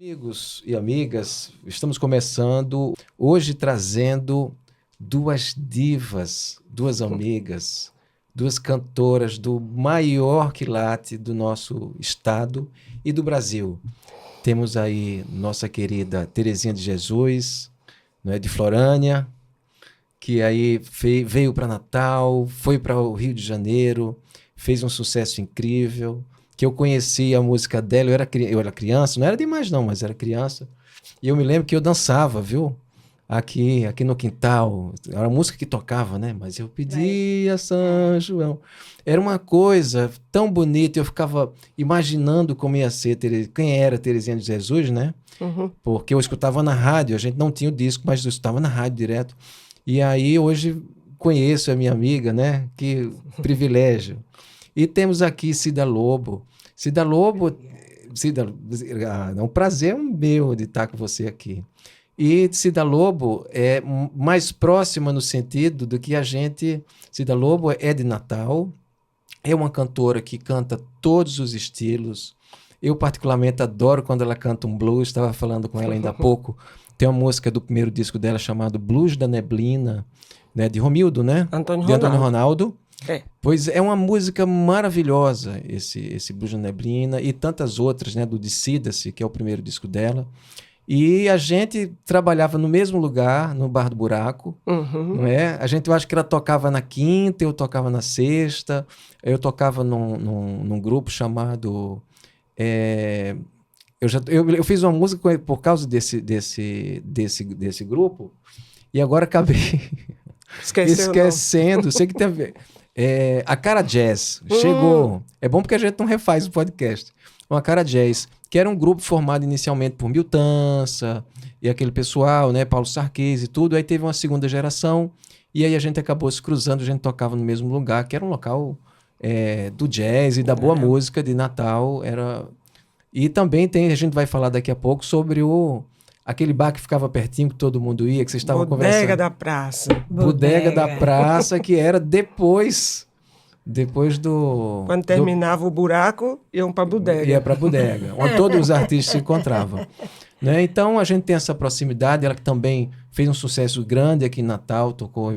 Amigos e amigas, estamos começando hoje trazendo duas divas, duas amigas, duas cantoras do maior quilate do nosso estado e do Brasil. Temos aí nossa querida Terezinha de Jesus, não é, de Florânia, que aí veio para Natal, foi para o Rio de Janeiro, fez um sucesso incrível, que eu conheci a música dela, eu era criança, não era demais não, mas era criança, e eu me lembro que eu dançava, viu? Aqui no quintal, era a música que tocava, né? Mas eu pedia São João. Era uma coisa tão bonita, eu ficava imaginando como ia ser, quem era Terezinha de Jesus, né? Uhum. Porque eu escutava na rádio, a gente não tinha o disco, mas eu escutava na rádio direto. E aí hoje conheço a minha amiga, né? Que privilégio. E temos aqui Cida Lobo. Cida Lobo, é um prazer meu de estar com você aqui. E Cida Lobo é mais próxima no sentido do que a gente... Cida Lobo é de Natal, é uma cantora que canta todos os estilos. Eu particularmente adoro quando ela canta um blues, estava falando com ela ainda há pouco. Tem uma música do primeiro disco dela chamado Blues da Neblina, né, de Romildo, né? De Antônio Ronaldo. É. Pois é uma música maravilhosa, esse Blues da Neblina, e tantas outras, né, do Decida-se, que é o primeiro disco dela. E a gente trabalhava no mesmo lugar, no Bar do Buraco, não é? Eu acho que ela tocava na quinta, eu tocava na sexta, eu tocava num grupo chamado... Eu fiz uma música por causa desse grupo, e agora acabei esquecendo. Sei que teve... a Cara Jazz chegou. É bom porque a gente não refaz o podcast. Uma Cara Jazz, que era um grupo formado inicialmente por Miltança e aquele pessoal, né? Paulo Sarquis e tudo. Aí teve uma segunda geração e aí a gente acabou se cruzando, a gente tocava no mesmo lugar, que era um local do jazz e da boa música de Natal. E também a gente vai falar daqui a pouco sobre aquele bar que ficava pertinho, que todo mundo ia, que vocês estavam conversando. Bodega da Praça. Bodega da Praça, que era depois do... Quando terminava o buraco, iam para a bodega. Ia para a bodega, onde todos os artistas se encontravam. Né? Então, a gente tem essa proximidade. Ela que também fez um sucesso grande aqui em Natal, tocou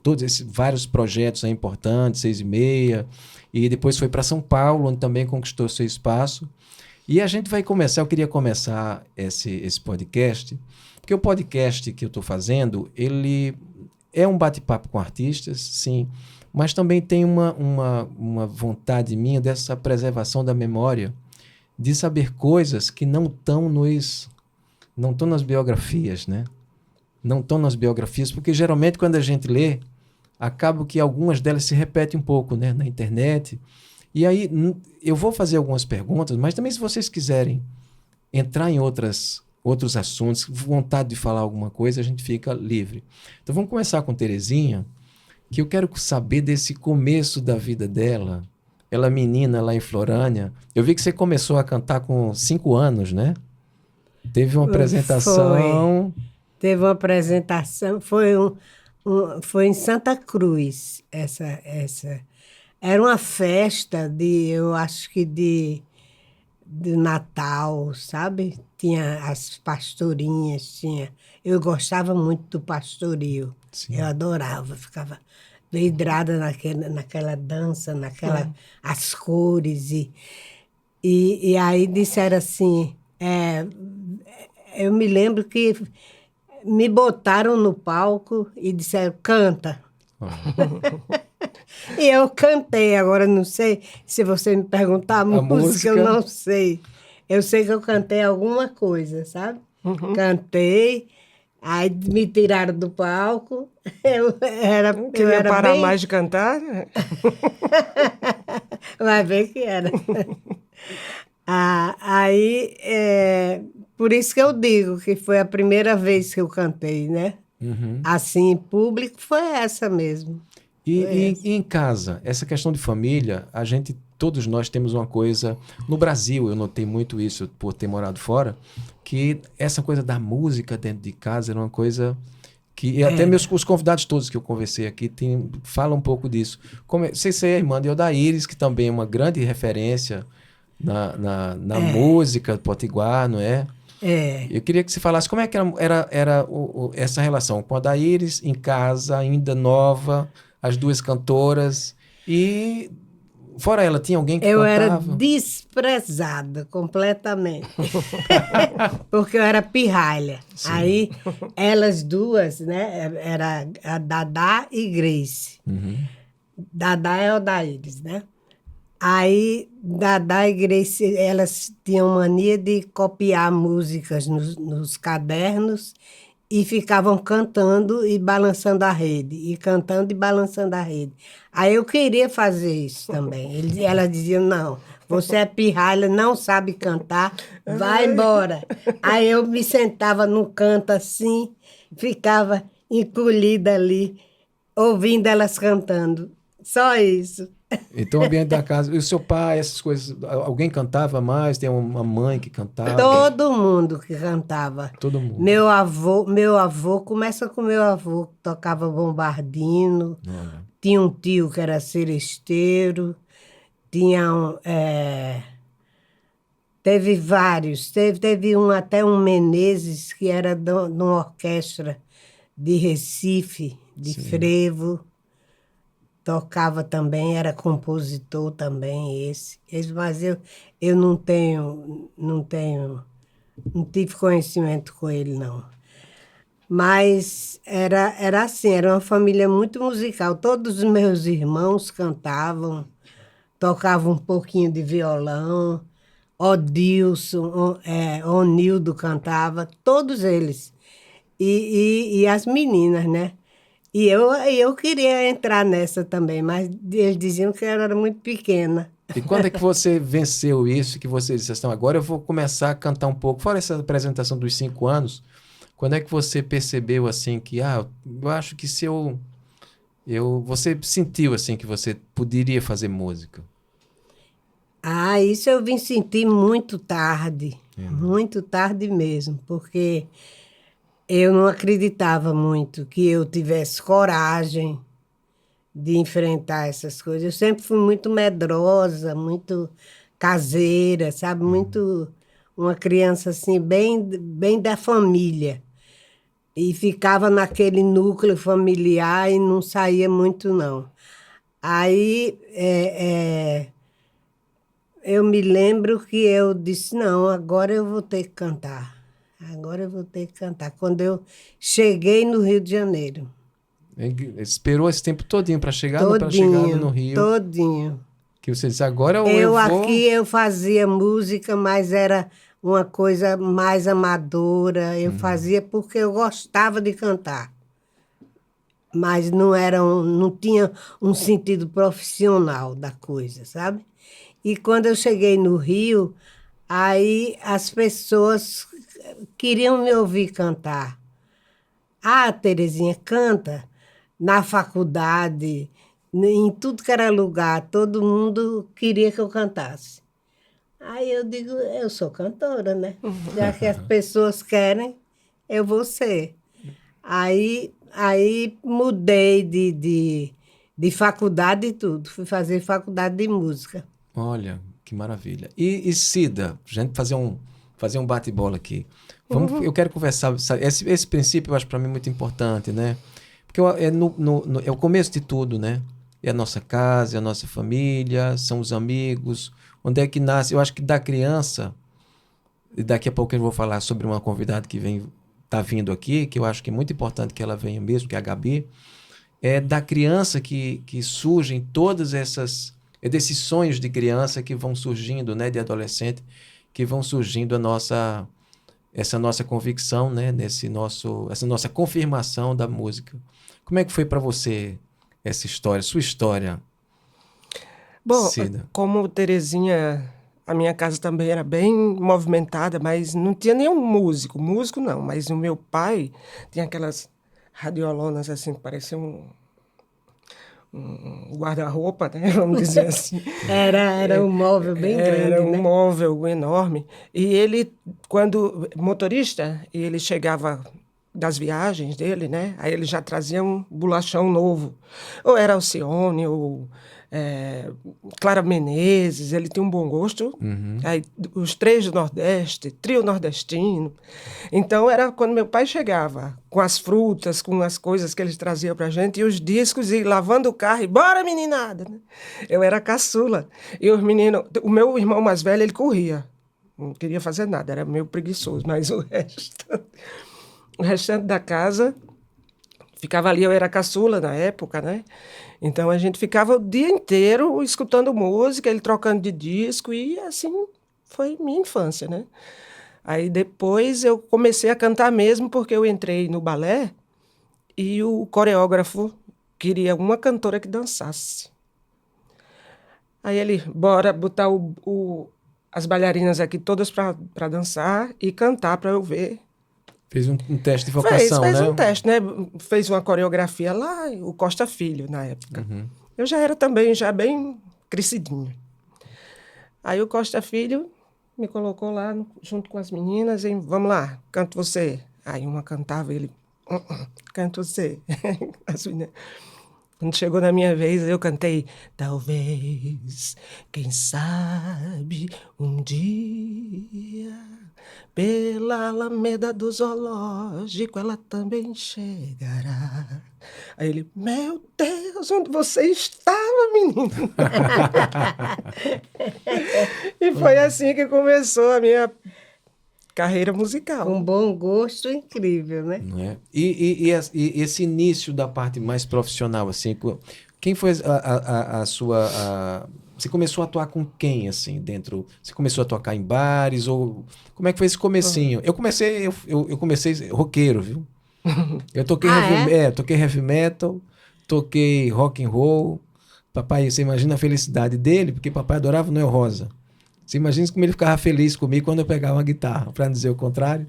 todos esses vários projetos importantes, 6 e meia, e depois foi para São Paulo, onde também conquistou seu espaço. E a gente vai começar, eu queria começar esse podcast, porque o podcast que eu estou fazendo, ele é um bate-papo com artistas, sim, mas também tem uma vontade minha dessa preservação da memória, de saber coisas que não estão nas biografias, né? Não estão nas biografias, porque geralmente quando a gente lê, acaba que algumas delas se repetem um pouco, né? Na internet. E aí eu vou fazer algumas perguntas, mas também se vocês quiserem entrar em outros assuntos, vontade de falar alguma coisa, a gente fica livre. Então vamos começar com Terezinha, que eu quero saber desse começo da vida dela. Ela menina lá em Florânia. Eu vi que você começou a cantar com 5 anos, né? Teve uma apresentação. Teve uma apresentação, foi em Santa Cruz, essa. Era uma festa eu acho que de Natal, sabe? Tinha as pastorinhas, eu gostava muito do pastoril. Sim. Eu adorava, ficava vidrada naquela dança, as cores. E aí disseram assim, eu me lembro que me botaram no palco e disseram, canta. E eu cantei, agora não sei se você me perguntar a música, eu não sei. Eu sei que eu cantei alguma coisa, sabe? Cantei, aí me tiraram do palco. Queria parar mais de cantar? Vai ver que era. Aí, por isso que eu digo que foi a primeira vez que eu cantei, né? Assim, em público, foi essa mesmo. E em casa, essa questão de família, todos nós temos uma coisa... No Brasil, eu notei muito isso por ter morado fora, que essa coisa da música dentro de casa era uma coisa que... Até os convidados todos que eu conversei aqui falam um pouco disso. Sei se é a irmã de Odaíris, que também é uma grande referência na música potiguar, não é? Eu queria que você falasse como é que era essa relação com a Daíris em casa, ainda nova, as duas cantoras. E fora ela, tinha alguém que Eu cantava? era desprezada completamente. Porque eu era pirralha. Sim. Aí, elas duas, né? Era a Dadá e Grace. Uhum. Dadá é o Daíris, né? Aí, Dadá e Grace, elas tinham mania de copiar músicas nos cadernos e ficavam cantando e balançando a rede, e cantando e balançando a rede. Aí eu queria fazer isso também. Elas diziam, não, você é pirralha, não sabe cantar, vai embora. Aí eu me sentava no canto assim, ficava encolhida ali, ouvindo elas cantando. Só isso. Então, o ambiente da casa. E o seu pai, essas coisas. Alguém cantava mais? Tem uma mãe que cantava? Todo mundo que cantava. Todo mundo. Meu avô, começa com meu avô, que tocava bombardino. Olha. Tinha um tio que era seresteiro. Tinha teve vários. Teve até um Menezes, que era de uma orquestra de Recife, de Sim. frevo. Tocava também, era compositor também, mas eu não tive conhecimento com ele, não. Mas era assim, era uma família muito musical. Todos os meus irmãos cantavam, tocavam um pouquinho de violão. Odilson, Onildo cantava, todos eles. E as meninas, né? E eu queria entrar nessa também, mas eles diziam que eu era muito pequena. E quando é que você venceu isso, que você disse assim, agora eu vou começar a cantar um pouco? Fora essa apresentação dos 5 anos, quando é que você percebeu assim que, eu acho que se você sentiu assim que você poderia fazer música? Isso eu vim sentir muito tarde mesmo, porque eu não acreditava muito que eu tivesse coragem de enfrentar essas coisas. Eu sempre fui muito medrosa, muito caseira, sabe? Muito uma criança assim, bem da família. E ficava naquele núcleo familiar e não saía muito, não. Aí eu me lembro que eu disse, não, agora eu vou ter que cantar. Agora eu vou ter que cantar. Quando eu cheguei no Rio de Janeiro. Esperou esse tempo todinho para chegar no Rio? Todinho. Que você disse, agora eu vou... Aqui eu fazia música, mas era uma coisa mais amadora. Eu fazia porque eu gostava de cantar. Mas não tinha um sentido profissional da coisa, sabe? E quando eu cheguei no Rio, aí as pessoas queriam me ouvir cantar. Terezinha, canta. Na faculdade, em tudo que era lugar, todo mundo queria que eu cantasse. Aí eu digo, eu sou cantora, né? Já que as pessoas querem, eu vou ser. Aí mudei de faculdade e tudo. Fui fazer faculdade de música. Olha, que maravilha. E Cida, a gente fazer um bate-bola aqui. Eu quero conversar. Esse princípio eu acho para mim muito importante, né? Porque é o começo de tudo, né? É a nossa casa, é a nossa família, são os amigos. Onde é que nasce? Eu acho que da criança, e daqui a pouco eu vou falar sobre uma convidada que está vindo aqui, que eu acho que é muito importante que ela venha mesmo, que é a Gabi. É da criança que surgem todas desses sonhos de criança que vão surgindo, né? De adolescente, que vão surgindo essa nossa convicção, né? Essa nossa confirmação da música. Como é que foi para você essa história, sua história, Bom, Cida? como Terezinha, a minha casa também era bem movimentada, mas não tinha nenhum músico não, mas o meu pai tinha aquelas radiolonas assim, que pareciam um guarda-roupa, né? Vamos dizer assim. Era um móvel bem grande, Era um né? móvel enorme. E ele, quando motorista, ele chegava das viagens dele, né? Aí ele já trazia um bolachão novo. Ou era Alcione, ou Clara Menezes, ele tinha um bom gosto. Aí, os três do Nordeste, trio nordestino. Então, era quando meu pai chegava, com as frutas, com as coisas que eles traziam pra gente, e os discos, e lavando o carro, e bora, meninada! Né? Eu era caçula. E os meninos... O meu irmão mais velho, ele corria. Não queria fazer nada, era meio preguiçoso, mas o restante da casa ficava ali. Eu era caçula na época, né? Então a gente ficava o dia inteiro escutando música, ele trocando de disco, e assim foi minha infância, né? Aí depois eu comecei a cantar mesmo, porque eu entrei no balé e o coreógrafo queria uma cantora que dançasse. Aí ele, bora botar as bailarinas aqui todas para dançar e cantar para eu ver. Fez um teste de vocação, fez né? um teste, né? Fez uma coreografia lá, o Costa Filho, na época. Eu já era também, já bem crescidinha. Aí o Costa Filho me colocou lá, junto com as meninas, e vamos lá, canta você. Aí uma cantava, ele, canta você. As meninas... Quando chegou na minha vez, eu cantei, talvez, quem sabe, um dia, pela Alameda do Zoológico, ela também chegará. Aí ele, meu Deus, onde você estava, menino? E foi assim que começou a minha carreira musical. Com bom gosto incrível, né? Não é? E esse início da parte mais profissional, assim, quem foi a sua... Você começou a atuar com quem, assim, dentro... Você começou a tocar em bares, ou... Como é que foi esse comecinho? Eu comecei roqueiro, viu? Eu toquei, toquei heavy metal, toquei rock and roll. Papai, você imagina a felicidade dele, porque papai adorava Noel Rosa. Você imagina como ele ficava feliz comigo quando eu pegava uma guitarra, para não dizer o contrário.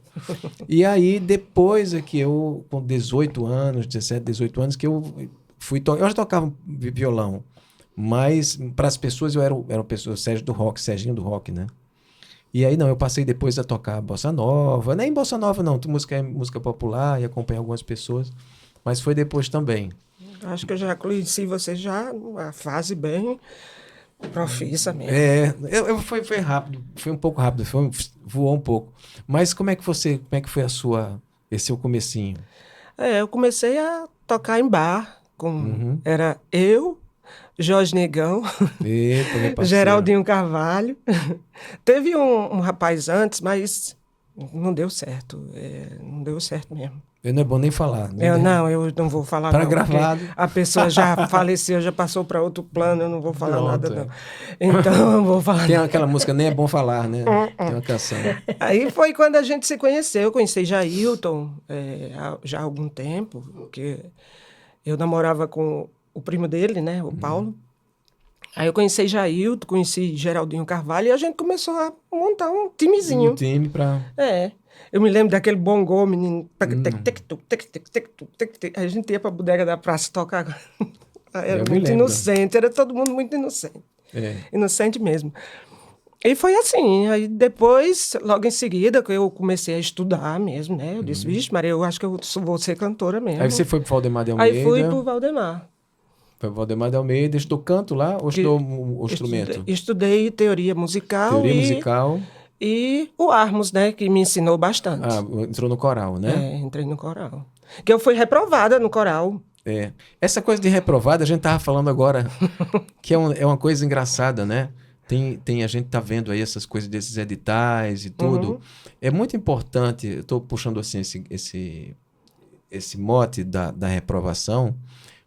E aí, depois é que eu, com 18 anos, 17, 18 anos, que eu fui tocar. Eu já tocava violão, mas para as pessoas eu era o pessoa, Serginho do rock, né? E aí, não, eu passei depois a tocar bossa nova. Nem bossa nova, não, música popular, e acompanhei algumas pessoas, mas foi depois também. Acho que eu já conheci você já numa fase bem... profissa mesmo. Foi rápido, foi um pouco rápido, voou um pouco. Mas como é que foi esse seu comecinho? Eu comecei a tocar em bar, era eu, Jorge Negão, Geraldinho Carvalho. Teve um rapaz antes, mas não deu certo, não deu certo mesmo. Não é bom nem falar. Eu não vou falar para não. Gravado. A pessoa já faleceu, já passou para outro plano, eu não vou falar nada não. Então, eu vou falar. Tem aquela música, nem é bom falar, né? Tem uma canção. Aí foi quando a gente se conheceu. Eu conheci Jailton já há algum tempo, porque eu namorava com o primo dele, né, o Paulo. Aí eu conheci Jailton, conheci Geraldinho Carvalho, e a gente começou a montar um timezinho. Um time para... Eu me lembro daquele bongô, menino. A gente ia pra bodega da praça tocar. Era muito inocente, era todo mundo muito inocente. Inocente mesmo. E foi assim. Aí depois, logo em seguida, que eu comecei a estudar mesmo, né? Eu disse, vixe, Maria, eu acho que eu vou ser cantora mesmo. Aí você foi pro Valdemar de Almeida? Aí fui pro Valdemar. Foi pro Valdemar de Almeida, estudou canto lá ou estudou o instrumento? Estudei teoria musical. Teoria musical. E o Armos, né, que me ensinou bastante. Entrou no coral, né? Entrei no coral. Que eu fui reprovada no coral. Essa coisa de reprovada, a gente tava falando agora, que é uma coisa engraçada, né? A gente tá vendo aí essas coisas desses editais e tudo. É muito importante, eu tô puxando assim esse mote da reprovação,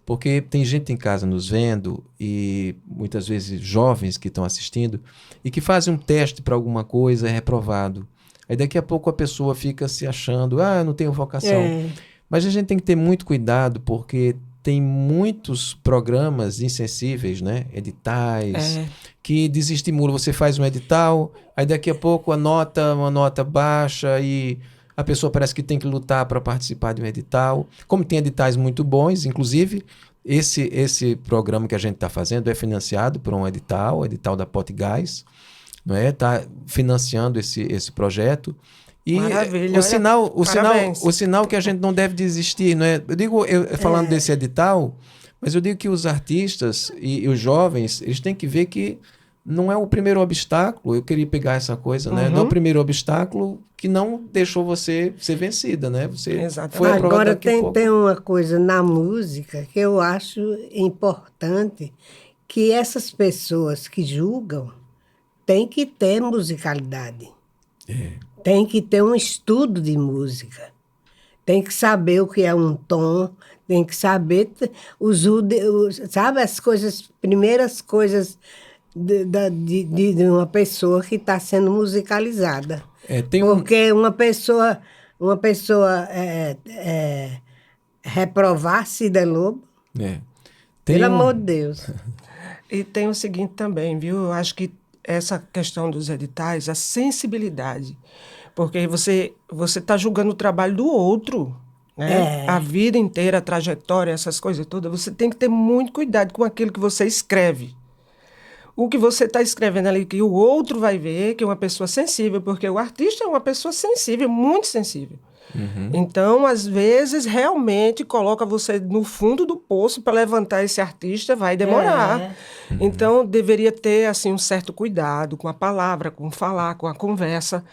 porque tem gente em casa nos vendo e muitas vezes jovens que estão assistindo e que fazem um teste para alguma coisa, é reprovado. Aí daqui a pouco a pessoa fica se achando, eu não tenho vocação. Mas a gente tem que ter muito cuidado, porque tem muitos programas insensíveis, né? Editais, que desestimulam. Você faz um edital, aí daqui a pouco uma nota baixa e a pessoa parece que tem que lutar para participar de um edital. Como tem editais muito bons, inclusive, esse programa que a gente está fazendo é financiado por um edital, o edital da Potgás, não é? Está financiando esse projeto. E Maravilha, o sinal que a gente não deve desistir, não é? Eu digo, falando desse edital, mas eu digo que os artistas e os jovens, eles têm que ver que não é o primeiro obstáculo, eu queria pegar essa coisa, né? Não é o primeiro obstáculo que não deixou você ser vencida, né? Você foi aprovada. Agora tem uma coisa na música que eu acho importante, que essas pessoas que julgam têm que ter musicalidade. Tem que ter um estudo de música. Tem que saber o que é um tom, tem que saber sabe, as coisas, primeiras coisas de uma pessoa que está sendo musicalizada. Porque uma pessoa reprovar Cida Lobo, pelo amor de Deus. E tem o seguinte também, viu? Eu acho que essa questão dos editais, a sensibilidade, porque você está julgando o trabalho do outro, né? A vida inteira, a trajetória, essas coisas todas, você tem que ter muito cuidado com aquilo que você escreve. O que você está escrevendo ali, que o outro vai ver, que é uma pessoa sensível, porque o artista é uma pessoa sensível, muito sensível. Então, às vezes, realmente coloca você no fundo do poço para levantar esse artista, vai demorar. Então, deveria ter assim, um certo cuidado com a palavra, com falar, com a conversa,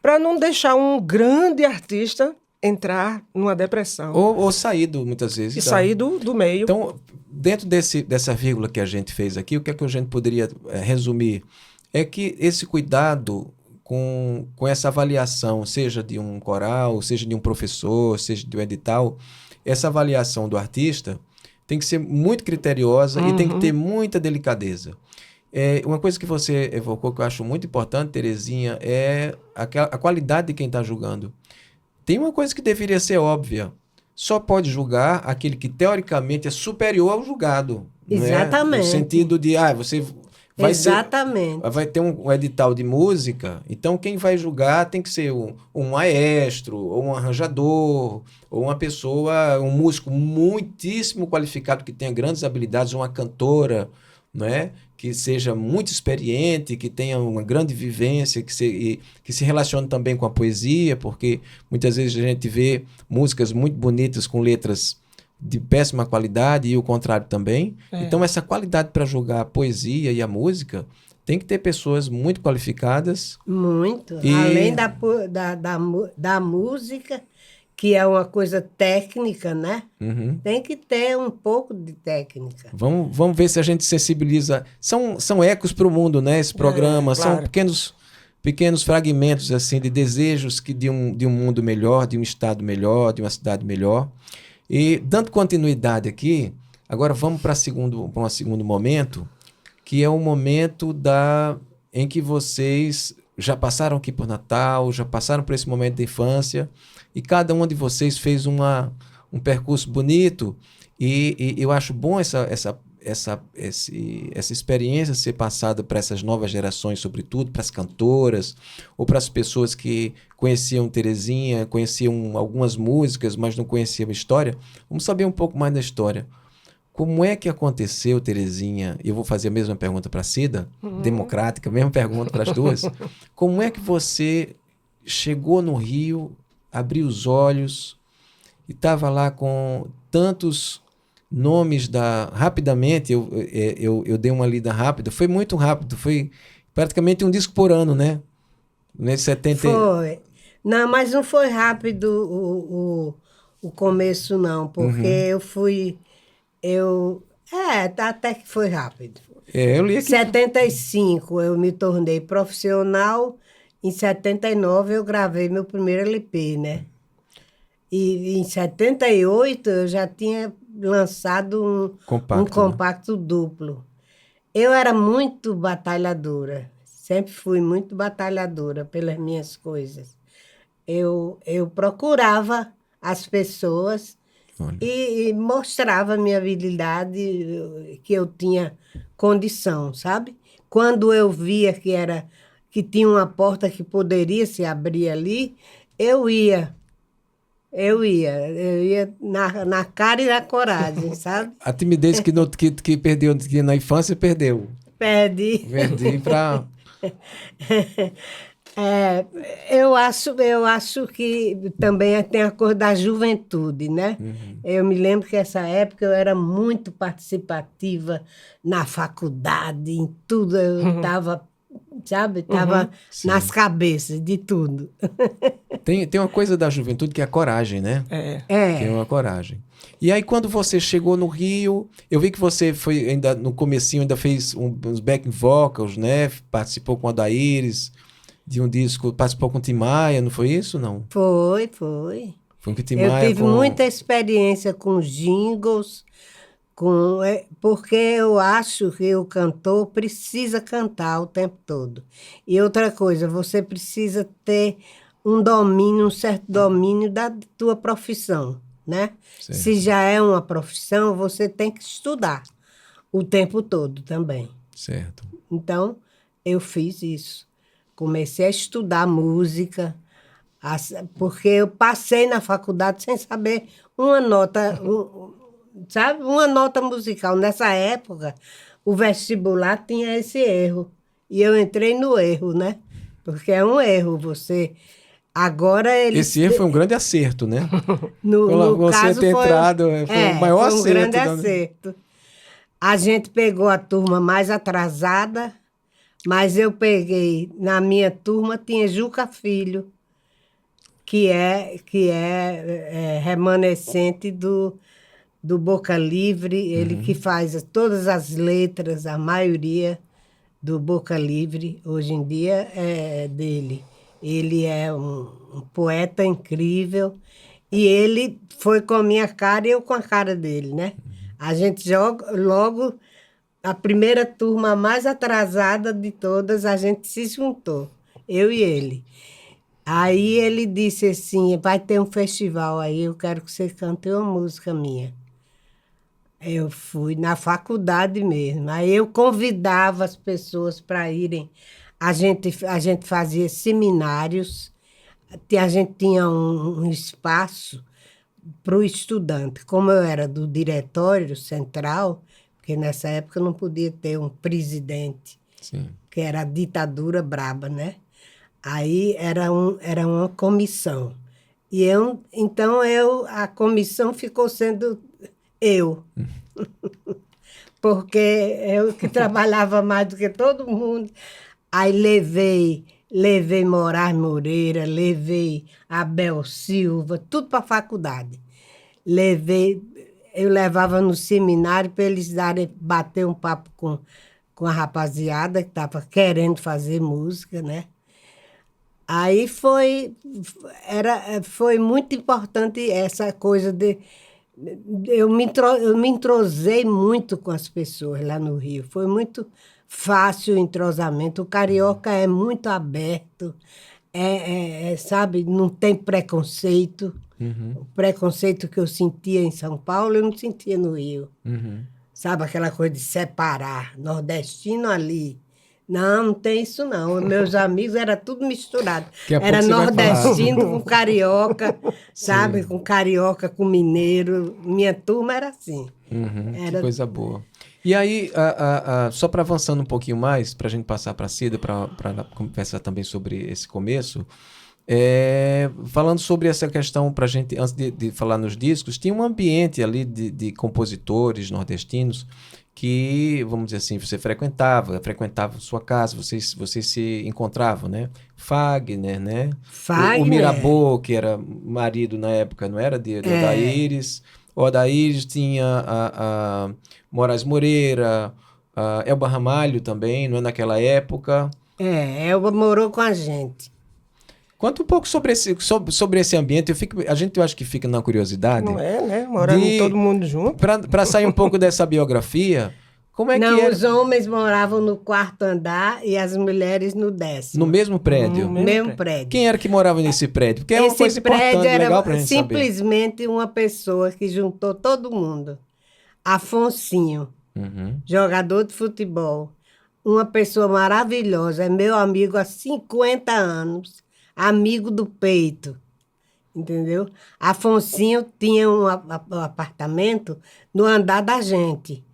para não deixar um grande artista entrar numa depressão. Ou sair, muitas vezes. E sair do meio. Então, dentro dessa vírgula que a gente fez aqui, o que é que a gente poderia resumir? É que esse cuidado com essa avaliação, seja de um coral, seja de um professor, seja de um edital, essa avaliação do artista tem que ser muito criteriosa e tem que ter muita delicadeza. Uma coisa que você evocou que eu acho muito importante, Terezinha, é a qualidade de quem está julgando. Tem uma coisa que deveria ser óbvia. Só pode julgar aquele que teoricamente é superior ao julgado. Exatamente. No sentido de, você... Vai ter um edital de música, então quem vai julgar tem que ser um maestro, ou um arranjador, ou uma pessoa, um músico muitíssimo qualificado, que tenha grandes habilidades, uma cantora, não é? Que seja muito experiente, que tenha uma grande vivência, que se relacione também com a poesia, porque muitas vezes a gente vê músicas muito bonitas com letras de péssima qualidade e o contrário também. Então, essa qualidade para julgar a poesia e a música tem que ter pessoas muito qualificadas. Muito. Além da música, que é uma coisa técnica, né? Tem que ter um pouco de técnica. Vamos ver se a gente sensibiliza. São ecos para o mundo, né? Esse programa. Claro. São pequenos fragmentos assim, de desejos de um mundo melhor, de um estado melhor, de uma cidade melhor. E, dando continuidade aqui, agora vamos para um segundo momento, que é o momento em que vocês já passaram aqui por Natal, já passaram por esse momento da infância, e cada um de vocês fez um percurso bonito, e eu acho bom essa experiência ser passada para essas novas gerações, sobretudo para as cantoras, ou para as pessoas que conheciam Terezinha, conheciam algumas músicas, mas não conheciam a história. Vamos saber um pouco mais da história. Como é que aconteceu, Terezinha? Eu vou fazer a mesma pergunta para a Cida, democrática, mesma pergunta para as duas. Como é que você chegou no Rio, abriu os olhos e estava lá com tantos nomes rapidamente, eu dei uma lida rápida, foi muito rápido, foi praticamente um disco por ano, né? Nesse 70... Foi. Não, mas não foi rápido o começo, não, porque até que foi rápido. Eu li Em aqui. 75 eu me tornei profissional, em 79 eu gravei meu primeiro LP, né? E em 78 eu já tinha lançado um compacto duplo. Eu era muito batalhadora, sempre fui muito batalhadora pelas minhas coisas. Eu procurava as pessoas e mostrava a minha habilidade, que eu tinha condição, sabe? Quando eu via que tinha uma porta que poderia se abrir ali, eu ia na cara e na coragem, sabe? A timidez que perdeu na infância, perdeu. Perdi para... Eu acho que também tem a cor da juventude, né? Eu me lembro que essa época eu era muito participativa na faculdade, em tudo. Eu estava, sabe? Estava nas cabeças de tudo. Tem uma coisa da juventude que é a coragem, né? Tem uma coragem. E aí, quando você chegou no Rio, eu vi que você foi ainda no comecinho, ainda fez uns back vocals, né? Participou com a Daíris de um disco, participou com o Tim Maia, não foi isso, não? Foi. Foi com o Tim Eu Maia tive muita experiência com jingles, porque eu acho que o cantor precisa cantar o tempo todo. E outra coisa, você precisa ter um certo domínio da tua profissão, né? Certo. Se já é uma profissão, você tem que estudar o tempo todo também. Certo. Então, eu fiz isso. Comecei a estudar música, porque eu passei na faculdade sem saber uma nota, sabe? Uma nota musical. Nessa época, o vestibular tinha esse erro. E eu entrei no erro, né? Porque é um erro você... Agora eles... Esse erro foi um grande acerto, né? No você caso, ter entrado foi o maior foi um acerto. grande acerto. A gente pegou a turma mais atrasada, mas eu peguei, na minha turma tinha Juca Filho, que é remanescente do Boca Livre, ele que faz todas as letras, a maioria do Boca Livre, hoje em dia, é dele. Ele é um poeta incrível e ele foi com a minha cara e eu com a cara dele, né? A gente logo, a primeira turma mais atrasada de todas, a gente se juntou, eu e ele. Aí ele disse assim, vai ter um festival aí, eu quero que você cante uma música minha. Eu fui na faculdade mesmo. Aí eu convidava as pessoas para irem. A gente fazia seminários, a gente tinha um espaço para o estudante. Como eu era do diretório central, porque nessa época não podia ter um presidente, Sim. que era a ditadura braba, né? Aí era uma comissão. Então a comissão ficou sendo eu. Porque eu que trabalhava mais do que todo mundo. Aí levei Moraes Moreira, levei Abel Silva, tudo para a faculdade. Eu levava no seminário para eles bater um papo com a rapaziada que estava querendo fazer música, né? Aí foi muito importante essa coisa de... Eu me entrosei muito com as pessoas lá no Rio. Foi muito fácil o entrosamento. O carioca é muito aberto, sabe, não tem preconceito. O preconceito que eu sentia em São Paulo, eu não sentia no Rio. Sabe, aquela coisa de separar, nordestino ali. Não tem isso não. Meus amigos era tudo misturado. Era nordestino com carioca, sabe? Com carioca, com mineiro. Minha turma era assim. Que coisa boa. E aí, só para avançando um pouquinho mais, para a gente passar para a Cida, para conversar também sobre esse começo, falando sobre essa questão, para a gente, antes de falar nos discos, tinha um ambiente ali de compositores nordestinos que, vamos dizer assim, você frequentava sua casa, vocês se encontravam, né? Fagner, né? Fagner. O Mirabô, que era marido na época, não era de Odaíris. O Odaíris tinha a Moraes Moreira, a Elba Ramalho também, não é, naquela época. Elba morou com a gente. Conta um pouco sobre esse ambiente. Eu acho que fica na curiosidade. Não é, né? Morando todo mundo junto. Para sair um pouco dessa biografia, como é que era? Os homens moravam no 4º andar e as mulheres no 10º. No mesmo prédio? No mesmo prédio. Quem era que morava nesse prédio? Porque é uma coisa importante, legal pra gente simplesmente uma pessoa que juntou todo mundo. Afonsinho, jogador de futebol. Uma pessoa maravilhosa, é meu amigo há 50 anos. Amigo do peito, entendeu? Afonsinho tinha um apartamento no andar da gente.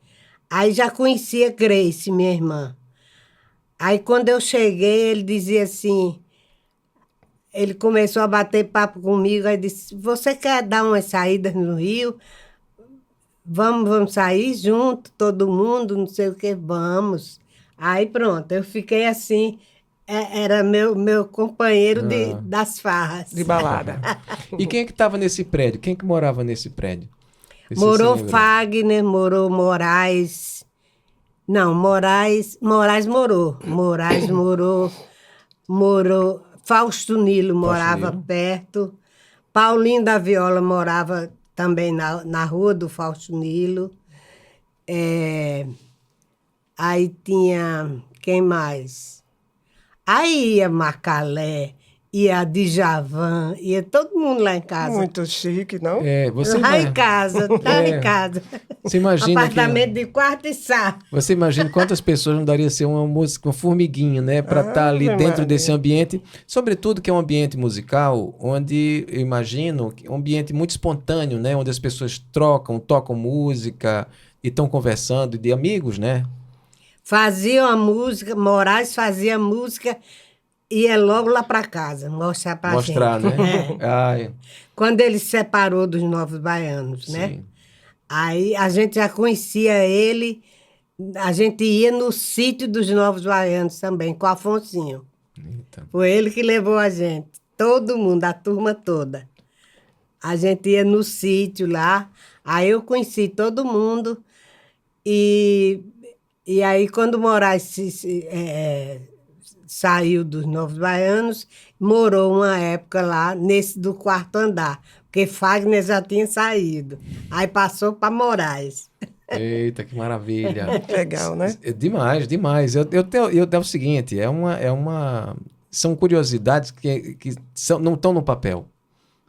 Aí já conhecia Grace, minha irmã. Aí quando eu cheguei, ele dizia assim, ele começou a bater papo comigo, aí disse, você quer dar umas saídas no Rio? Vamos sair junto, todo mundo, não sei o que, vamos. Aí pronto, eu fiquei assim, era meu companheiro das farras. De balada. E quem é que estava nesse prédio? Quem que morava nesse prédio? Você Morou se lembra? Fagner, morou Moraes. Não, Moraes morou. Moraes morou. Fausto Nilo morava Nilo. perto. Paulinho da Viola morava também na rua do Fausto Nilo. Aí tinha... Quem mais? Aí ia Macalé, ia Djavan, ia todo mundo lá em casa. Muito chique, não? Você Lá em casa, lá em casa. Você imagina Apartamento de quarto e sala. Você imagina quantas pessoas não daria ser uma música, uma formiguinha, né? Para estar ali Ave dentro Maria. desse ambiente. Sobretudo que é um ambiente musical, onde eu imagino que é um ambiente muito espontâneo, né? Onde as pessoas tocam música e estão conversando, de amigos, né? Fazia a música, Moraes fazia música e ia logo lá para casa mostrar para Mostrar, gente. né? Ai, Quando ele se separou dos Novos Baianos, né? sim. Aí a gente já conhecia ele, a gente ia no sítio dos Novos Baianos também, com o Afonsinho. Eita. Foi ele que levou a gente, todo mundo, a turma toda. A gente ia no sítio lá, aí eu conheci todo mundo e aí quando o Moraes saiu dos Novos Baianos, morou uma época lá nesse do quarto andar, porque Fagner já tinha saído. Aí passou para Moraes. Eita, que maravilha. Legal, né? Demais, demais. Eu tenho o seguinte, são curiosidades que não estão no papel.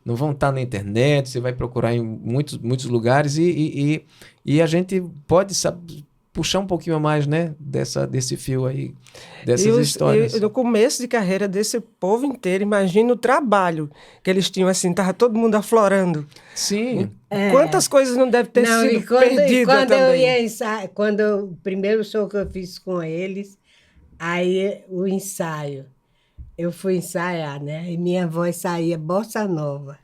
Não vão estar na internet, você vai procurar em muitos lugares e a gente pode puxar um pouquinho mais, né, desse fio aí, dessas histórias. E no começo de carreira desse povo inteiro, imagina o trabalho que eles tinham, assim, estava todo mundo aflorando. Sim. Quantas coisas não devem ter sido perdidas também. O primeiro show que eu fiz com eles, aí o ensaio. Eu fui ensaiar, né? E minha voz saía bossa nova.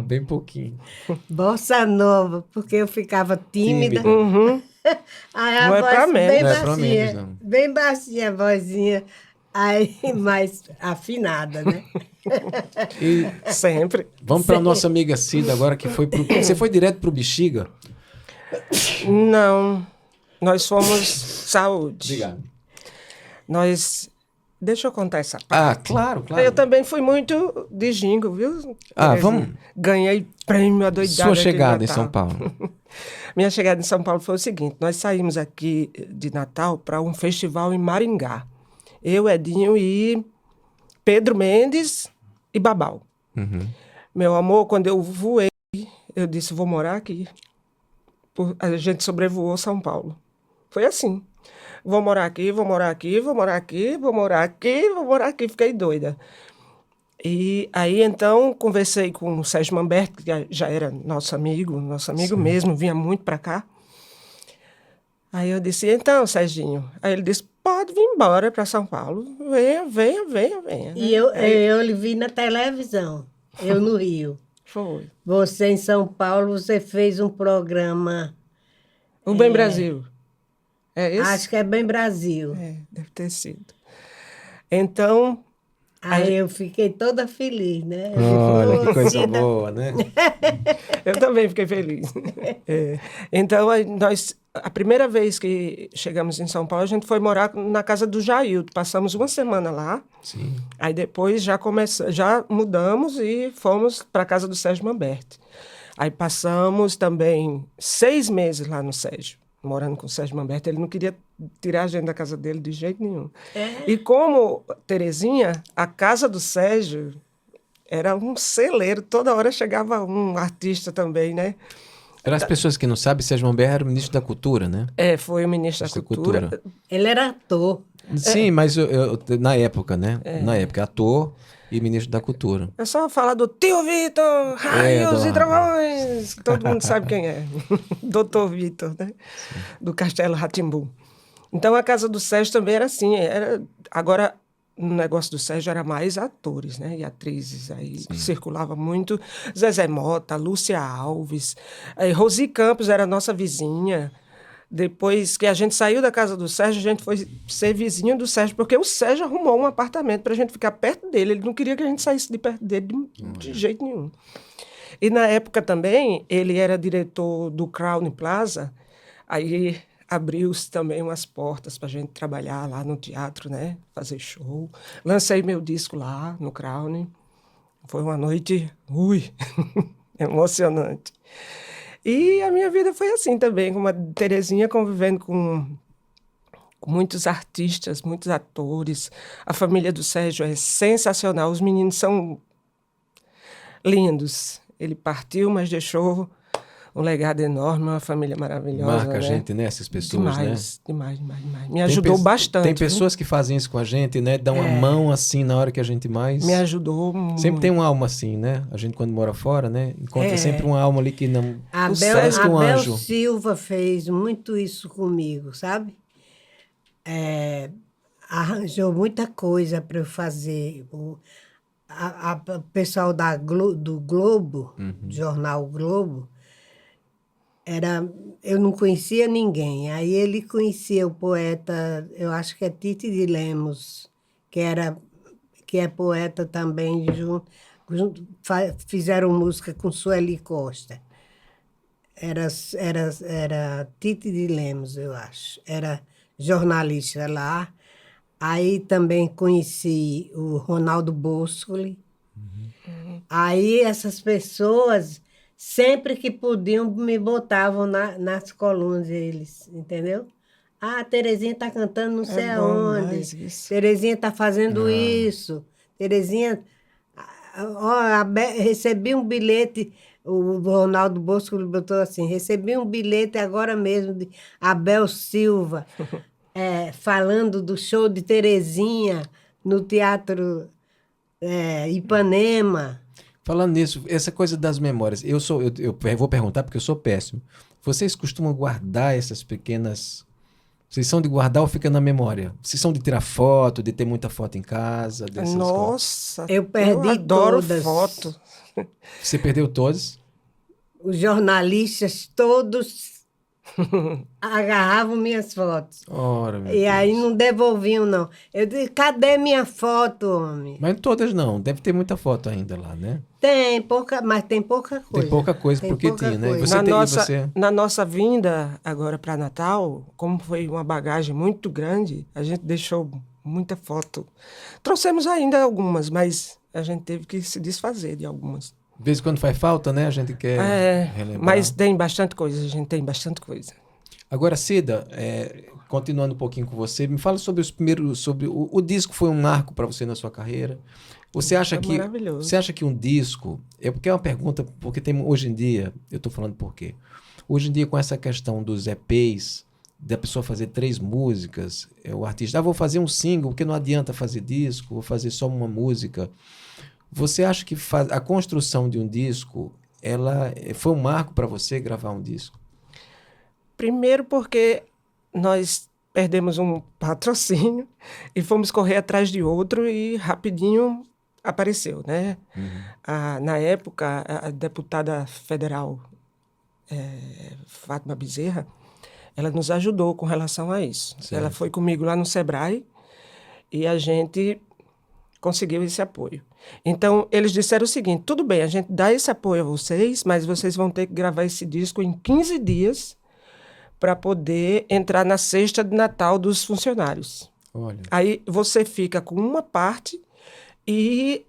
Bem pouquinho. Bossa nova, porque eu ficava tímida. Uhum. Aí a Não é voz pra menos. bem Não é pra baixinha, menos, não. bem baixinha a vozinha, aí mais afinada, né? E Sempre. vamos para a nossa amiga Cida agora, que você foi direto pro Bexiga? Não, nós fomos saúde. Obrigado. Deixa eu contar essa parte. Claro. Eu também fui muito de jingle, viu? Vamos. Ganhei prêmio adoidado. Sua chegada em São Paulo. Minha chegada em São Paulo foi o seguinte, nós saímos aqui de Natal para um festival em Maringá. Eu, Edinho e Pedro Mendes e Babau. Uhum. Meu amor, quando eu voei, eu disse, vou morar aqui. A gente sobrevoou São Paulo. Foi assim. Vou morar aqui, vou morar aqui, vou morar aqui, vou morar aqui, vou morar aqui. Fiquei doida. E aí, então, conversei com o Sérgio Mamberto, que já era nosso amigo Sim. mesmo, vinha muito para cá. Aí eu disse, então, Serginho. Aí ele disse, pode vir embora para São Paulo. Venha. E eu lhe vi na televisão, eu no Rio. Foi. Você em São Paulo, você fez um programa... O Bem Brasil. É esse? Acho que é Bem Brasil. Deve ter sido. Então... Aí eu fiquei toda feliz, né? Olha, que coisa boa, né? Eu também fiquei feliz. Então, a primeira vez que chegamos em São Paulo, a gente foi morar na casa do Jailton. Passamos uma semana lá. Sim. Aí depois já mudamos e fomos para a casa do Sérgio Mamberti. Aí passamos também 6 meses lá no Sérgio, morando com o Sérgio Mamberti. Ele não queria tirar a gente da casa dele de jeito nenhum. E como Terezinha, a casa do Sérgio era um celeiro. Toda hora chegava um artista também, né? Para as pessoas que não sabem, Sérgio Mamberti era o ministro da Cultura, né? Foi o ministro da Cultura. Ele era ator. Sim, mas na época, né? Na época, ator e ministro da Cultura. É só falar do Tio Vitor, Raios e Trovões. Todo mundo sabe quem é. Doutor Vitor, né? Sim. Do Castelo Rá-Tim-Bum. Então, a casa do Sérgio também era assim. Agora, no negócio do Sérgio era mais atores, né? E atrizes. Aí circulava muito Zezé Mota, Lúcia Alves. Aí Rosi Campos era nossa vizinha. Depois que a gente saiu da casa do Sérgio, a gente foi ser vizinho do Sérgio, porque o Sérgio arrumou um apartamento para a gente ficar perto dele. Ele não queria que a gente saísse de perto dele de jeito nenhum. E na época também, ele era diretor do Crown Plaza, aí abriu-se também umas portas para a gente trabalhar lá no teatro, né? Fazer show. Lancei meu disco lá no Crown. Foi uma noite, emocionante. E a minha vida foi assim também, com uma Terezinha convivendo com muitos artistas, muitos atores. A família do Sérgio é sensacional, os meninos são lindos. Ele partiu, mas deixou um legado enorme, uma família maravilhosa. Marca né? a gente, né? Essas pessoas, demais, né? Demais. Me ajudou bastante. Tem pessoas que fazem isso com a gente, né? Dão a mão assim na hora que a gente mais... Me ajudou muito. Sempre tem uma alma assim, né? A gente quando mora fora, né? Encontra sempre uma alma ali que não... Abel, um Abel anjo. Silva fez muito isso comigo, sabe? Arranjou muita coisa para eu fazer. O pessoal do Globo, jornal Globo, eu não conhecia ninguém. Aí ele conhecia o poeta, eu acho que é Tite de Lemos, que é poeta também, fizeram música com Sueli Costa. Era Tite de Lemos, eu acho. Era jornalista lá. Aí também conheci o Ronaldo Boscoli. Aí essas pessoas... Sempre que podiam, me botavam nas colunas deles, entendeu? Ah, a Terezinha está cantando não sei aonde. Terezinha está fazendo isso. Terezinha... recebi um bilhete, o Ronaldo Bosco botou assim, recebi um bilhete agora mesmo de Abel Silva, falando do show de Terezinha no Teatro Ipanema. Falando nisso, essa coisa das memórias, eu vou perguntar porque eu sou péssimo. Vocês costumam guardar essas pequenas... Vocês são de guardar ou fica na memória? Vocês são de tirar foto, de ter muita foto em casa? Nossa, eu perdi adoro todas. Foto. Você perdeu todas? Os jornalistas todos agarravam minhas fotos. Ora, meu E Deus. aí não devolviam, não. Eu disse, cadê minha foto, homem? Mas todas não. Deve ter muita foto ainda lá, né? Tem pouca, mas tem pouca coisa. Tem pouca coisa, Tem porque pouca tinha, né? coisa. Na nossa vinda agora para Natal, como foi uma bagagem muito grande, a gente deixou muita foto. Trouxemos ainda algumas, mas a gente teve que se desfazer de algumas. De vez em quando faz falta, né? A gente quer relembrar. Mas tem bastante coisa, a gente tem bastante coisa. Agora, Cida, continuando um pouquinho com você, me fala sobre os primeiros... O disco foi um marco para você na sua carreira? Você acha que um disco... Porque é uma pergunta, porque tem hoje em dia... Eu estou falando por quê? Hoje em dia, com essa questão dos EPs, da pessoa fazer 3 músicas, o artista... vou fazer um single, porque não adianta fazer disco, vou fazer só uma música. Você acha que a construção de um disco, ela foi um marco para você gravar um disco? Primeiro porque nós perdemos um patrocínio e fomos correr atrás de outro e rapidinho apareceu, né? Na época, a deputada federal Fátima Bezerra, ela nos ajudou com relação a isso. Certo. Ela foi comigo lá no Sebrae e a gente conseguiu esse apoio. Então, eles disseram o seguinte, tudo bem, a gente dá esse apoio a vocês, mas vocês vão ter que gravar esse disco em 15 dias para poder entrar na cesta de Natal dos funcionários. Olha. Aí você fica com uma parte e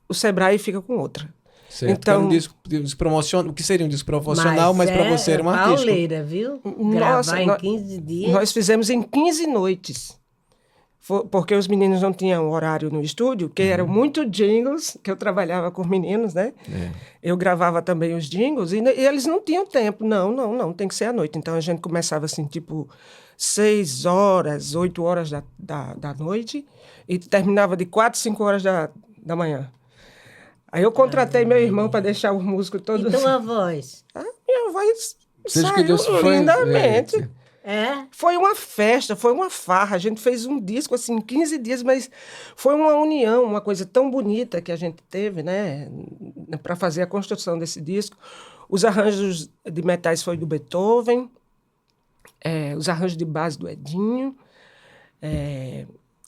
o Sebrae fica com outra. Certo. Então, um disco promocional, o que seria um disco promocional, mas para você era um artista. Pauleira, viu? Gravar em 15 dias. Nós fizemos em 15 noites. Porque os meninos não tinham horário no estúdio, que eram muito jingles, que eu trabalhava com os meninos, né? Eu gravava também os jingles, e eles não tinham tempo. Não, tem que ser à noite. Então, a gente começava assim, tipo, 6 horas, 8 horas da noite, e terminava de 4, 5 horas da manhã. Aí eu contratei meu irmão para deixar os músicos todos... Então a voz? Minha voz Seja saiu lindamente. É? Foi uma festa, foi uma farra. A gente fez um disco, assim, em 15 dias, mas foi uma união, uma coisa tão bonita que a gente teve, né? Para fazer a construção desse disco. Os arranjos de metais foi do Beethoven, os arranjos de base do Edinho,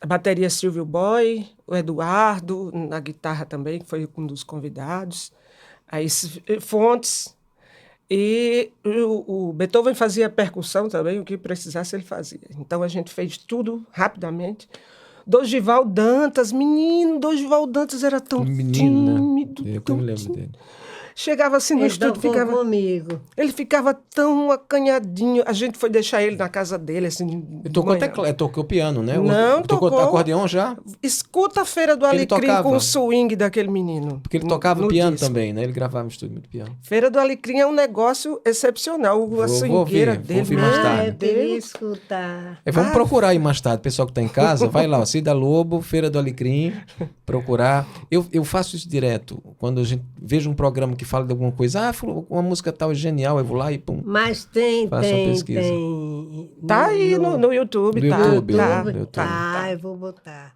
a bateria Silvio Boy, o Eduardo, na guitarra também, que foi um dos convidados, aí Fontes, e o Beethoven fazia percussão também, o que precisasse ele fazia. Então a gente fez tudo rapidamente. Dorival Dantas, menino, Dorival Dantas era tão Menino, tímido, né? Eu tão me lembro tímido. dele. Chegava assim no Ele estúdio, tocou ficava... comigo. Ele ficava tão acanhadinho. A gente foi deixar ele na casa dele, assim, Ele tocou manhã. tocou piano, né? Não, tocou acordeão já? Escuta a Feira do Ele Alecrim tocava. com o swing daquele menino. Porque ele tocava no piano disco. também, né? Ele gravava em estúdio muito piano. Feira do Alecrim é um negócio excepcional. A Vou swingueira ouvir, dele. vou ouvir mais meu tarde. Eu queria Deus. escutar. Vamos procurar aí mais tarde, pessoal que está em casa, vai lá, ó, Cida Lobo, Feira do Alecrim, procurar. Eu faço isso direto. Quando a gente vejo um programa que fala de alguma coisa, uma música tal é genial, eu vou lá e pum. Mas tem, Faça uma tem, pesquisa. tem. Tá aí no YouTube. No tá, YouTube, tá, no YouTube. Tá, eu vou botar.